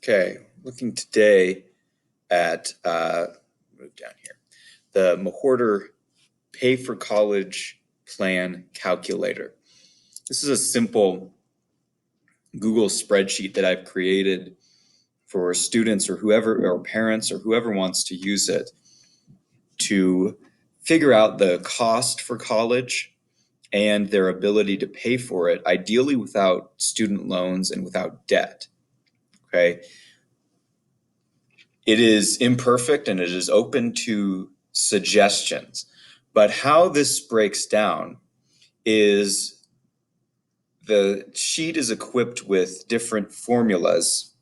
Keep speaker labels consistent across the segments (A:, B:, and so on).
A: Okay, looking today at move down here, the Mawhorter Pay for College Plan Calculator. This is a simple Google spreadsheet that I've created for students or whoever, or parents or whoever wants to use it to figure out the cost for college and their ability to pay for it, ideally without student loans and without debt. Okay. It is imperfect and it is open to suggestions. But how this breaks down is the sheet is equipped with different formulas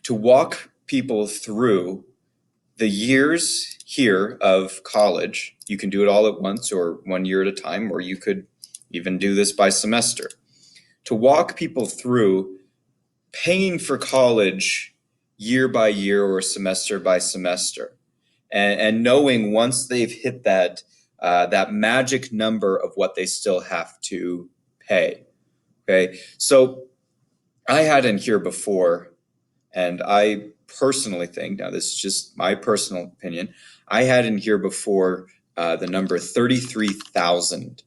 A: to walk people through the years here of college. You can do it all at once or 1 year at a time, or you could even do this by semester. To walk people through paying for college year by year or semester by semester, and knowing once they've hit that magic number of what they still have to pay. Okay, so I had in here before, and I personally think, now this is just my personal opinion, I had in here before the number 33,000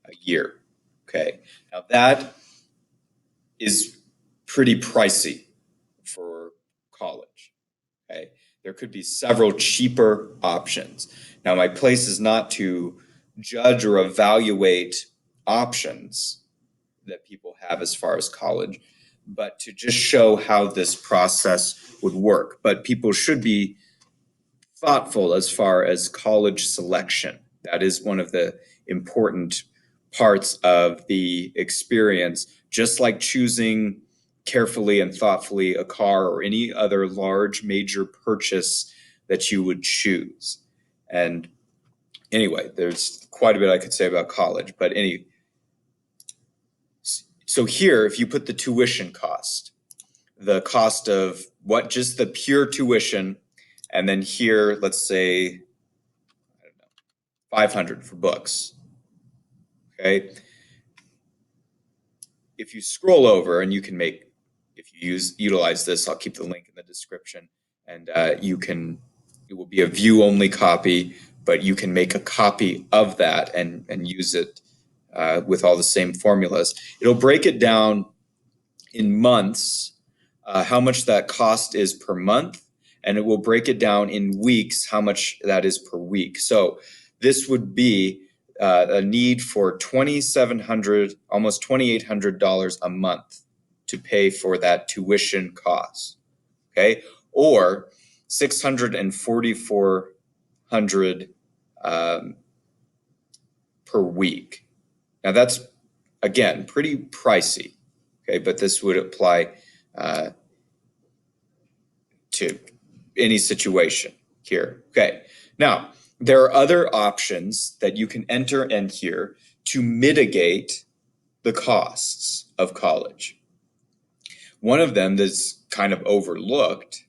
A: a year. Okay, now that is pretty pricey for college. Okay, there could be several cheaper options. Now, my place is not to judge or evaluate options that people have as far as college, but to just show how this process would work. But people should be thoughtful as far as college selection. That is one of the important parts of the experience, just like choosing carefully and thoughtfully a car or any other large major purchase that you would choose. And anyway, there's quite a bit I could say about college, but so here, if you put the tuition cost, the cost of what just the pure tuition, and then here, let's say, I don't know, 500 for books. Okay. If you scroll over, and you can make, if you utilize this, I'll keep the link in the description, and it will be a view only copy, but you can make a copy of that and use it with all the same formulas. It'll break it down in months, how much that cost is per month, and it will break it down in weeks, how much that is per week. So this would be a need for $2,700, almost $2,800 a month to pay for that tuition cost. Okay, or $644 per week. Now that's again pretty pricey. Okay, but this would apply to any situation here. Okay, now there are other options that you can enter in here to mitigate the costs of college. One of them that's kind of overlooked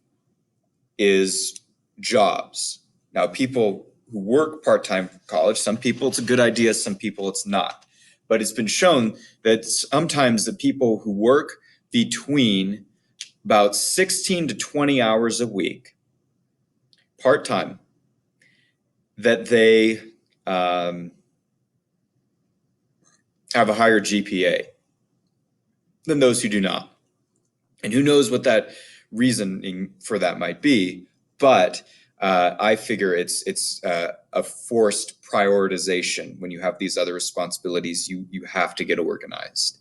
A: is jobs. Now, people who work part-time for college, some people it's a good idea, some people it's not. But it's been shown that sometimes the people who work between about 16 to 20 hours a week, part-time, that they have a higher GPA than those who do not. And who knows what that reasoning for that might be, but I figure it's a forced prioritization. When you have these other responsibilities, you have to get organized.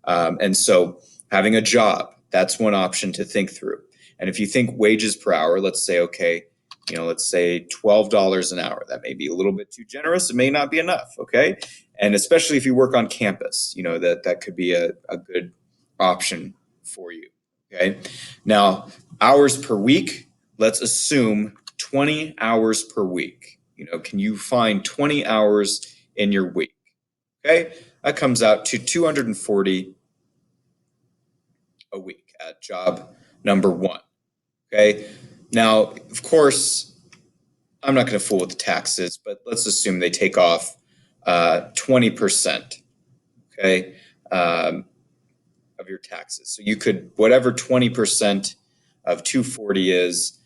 A: And so having a job, that's one option to think through. And if you think wages per hour, let's say, okay, let's say $12 an hour. That may be a little bit too generous. It may not be enough, okay? And especially if you work on campus, that could be a good option for you, okay? Now, hours per week, let's assume 20 hours per week. Can you find 20 hours in your week? Okay, that comes out to 240 a week at job number one. Okay, now, of course, I'm not going to fool with the taxes, but let's assume they take off 20%, okay, of your taxes. So you could, whatever 20% of 240 is,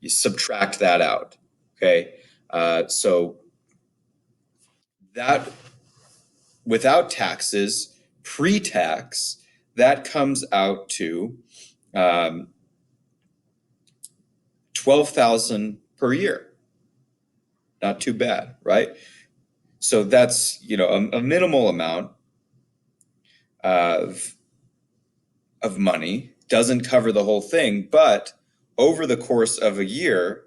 A: you subtract that out. Okay. So that, without taxes, pre-tax, that comes out to 12,000 per year. Not too bad, right? So that's, a minimal amount of money. Doesn't cover the whole thing, but over the course of a year,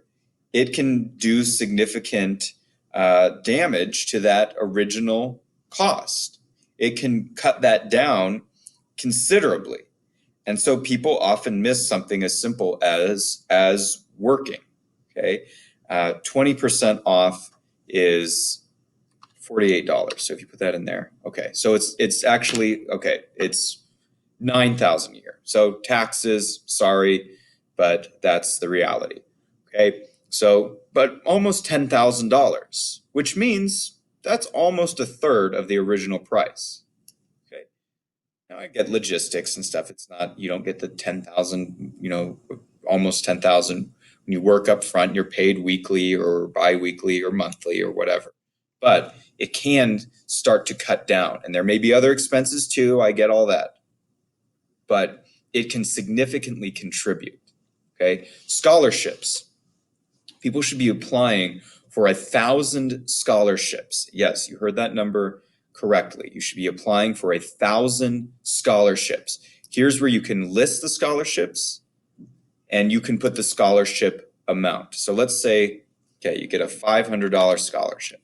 A: it can do significant damage to that original cost. It can cut that down considerably. And so people often miss something as simple as working. Okay, 20% off is $48. So if you put that in there, okay, so it's actually okay. It's 9,000 a year. So taxes, sorry, but that's the reality. Okay, so but almost $10,000, which means that's almost a third of the original price. Okay, now I get logistics and stuff. It's not, you don't get the 10,000, almost 10,000 when you work up front. You're paid weekly or bi-weekly or monthly or whatever. But it can start to cut down, and there may be other expenses too. I get all that, but it can significantly contribute. Okay, scholarships. People should be applying for 1,000 scholarships. Yes, you heard that number correctly. You should be applying for 1,000 scholarships. Here's where you can list the scholarships and you can put the scholarship amount. So let's say, okay, you get a $500 scholarship,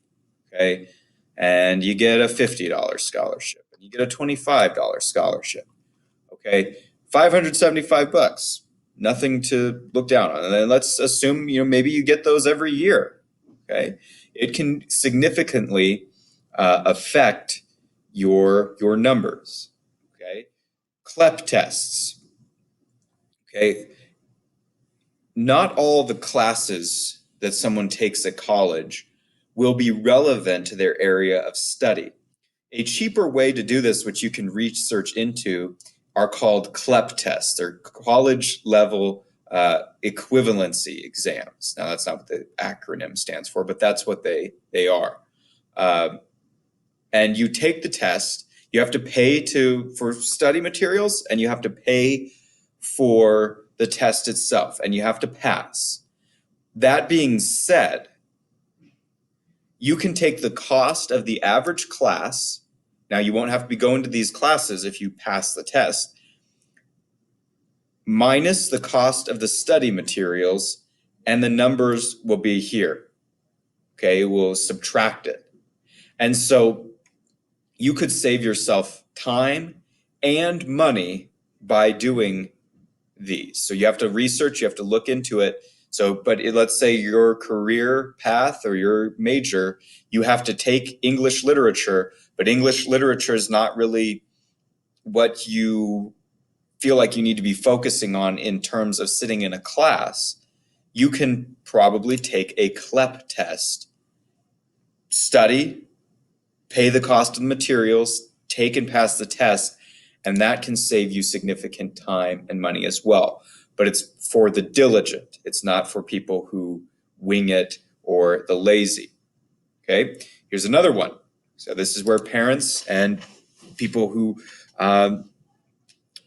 A: okay, and you get a $50 scholarship, and you get a $25 scholarship, okay, $575, nothing to look down on. And then let's assume, maybe you get those every year, okay. It can significantly affect your numbers, okay. CLEP tests, okay. Not all the classes that someone takes at college will be relevant to their area of study. A cheaper way to do this, which you can research into, are called CLEP tests. They're college level equivalency exams. Now, that's not what the acronym stands for, but that's what they are. And you take the test. You have to pay for study materials, and you have to pay for the test itself, and you have to pass. That being said, you can take the cost of the average class. Now, you won't have to be going to these classes if you pass the test, minus the cost of the study materials, and the numbers will be here. Okay, we'll subtract it. And so you could save yourself time and money by doing these. So you have to research, you have to look into it. So, but let's say your career path or your major, you have to take English literature, but English literature is not really what you feel like you need to be focusing on in terms of sitting in a class. You can probably take a CLEP test, study, pay the cost of the materials, take and pass the test, and that can save you significant time and money as well. But it's for the diligent. It's not for people who wing it or the lazy. Okay, here's another one. So this is where parents and people who are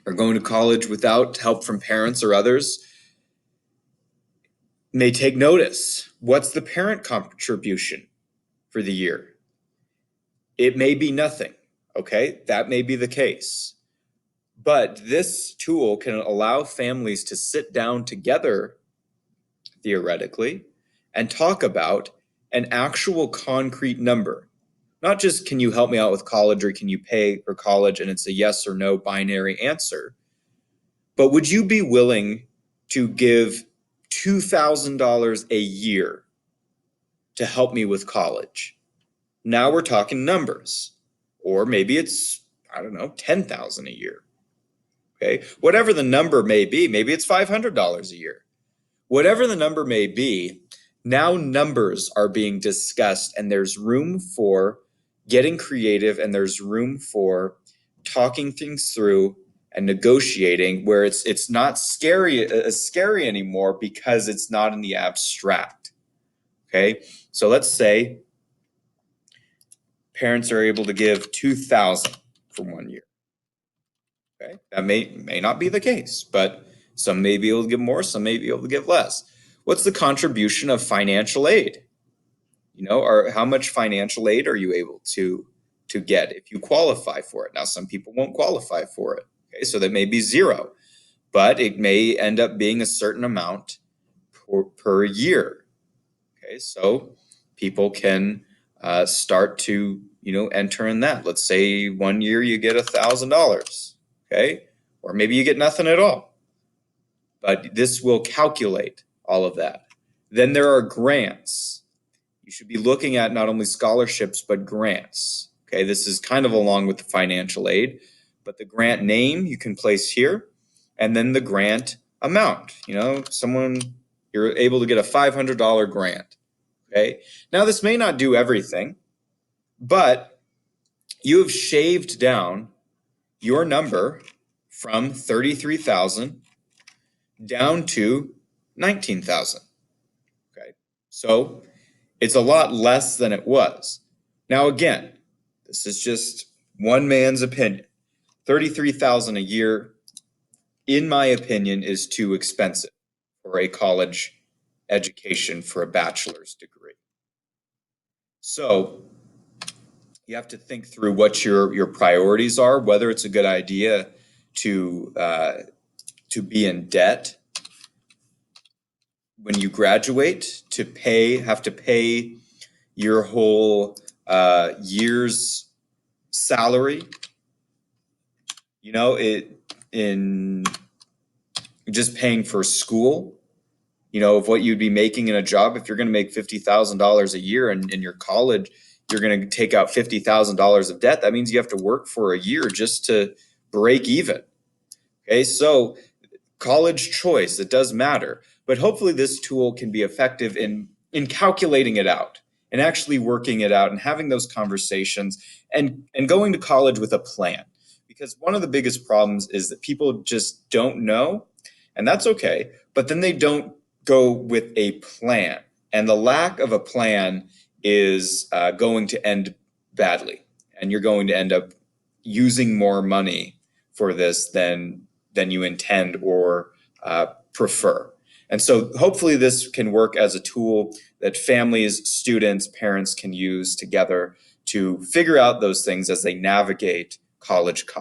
A: going to college without help from parents or others may take notice. What's the parent contribution for the year? It may be nothing. Okay, that may be the case. But this tool can allow families to sit down together, theoretically, and talk about an actual concrete number. Not just, can you help me out with college, or can you pay for college, and it's a yes or no binary answer. But would you be willing to give $2,000 a year to help me with college? Now we're talking numbers. Or maybe it's, I don't know, $10,000 a year. Okay, whatever the number may be, maybe it's $500 a year. Whatever the number may be, now numbers are being discussed, and there's room for getting creative, and there's room for talking things through and negotiating, where it's not scary anymore because it's not in the abstract. Okay, so let's say parents are able to give 2,000 for 1 year. Okay, that may not be the case, but some may be able to give more, some may be able to give less. What's the contribution of financial aid? Or how much financial aid are you able to get if you qualify for it? Now, some people won't qualify for it. Okay, so that may be zero, but it may end up being a certain amount per year. Okay, so people can start to enter in that. Let's say 1 year you get $1,000. Okay, or maybe you get nothing at all. But this will calculate all of that. Then there are grants. You should be looking at not only scholarships, but grants. Okay, this is kind of along with the financial aid, but the grant name you can place here, and then the grant amount. You're able to get a $500 grant. Okay, now this may not do everything, but you have shaved down your number from 33,000 down to 19,000. Okay, so it's a lot less than it was. Now, again, this is just one man's opinion. 33,000 a year, in my opinion, is too expensive for a college education for a bachelor's degree. So you have to think through what your priorities are, whether it's a good idea to be in debt when you graduate, have to pay your whole year's salary, in just paying for school, of what you'd be making in a job. If you're going to make $50,000 a year and in your college, you're going to take out $50,000 of debt. That means you have to work for a year just to break even. Okay, so college choice, it does matter. But hopefully this tool can be effective in calculating it out and actually working it out and having those conversations and going to college with a plan. Because one of the biggest problems is that people just don't know, and that's okay, but then they don't go with a plan. And the lack of a plan is going to end badly. And you're going to end up using more money for this than you intend or prefer. And so hopefully this can work as a tool that families, students, parents can use together to figure out those things as they navigate college costs.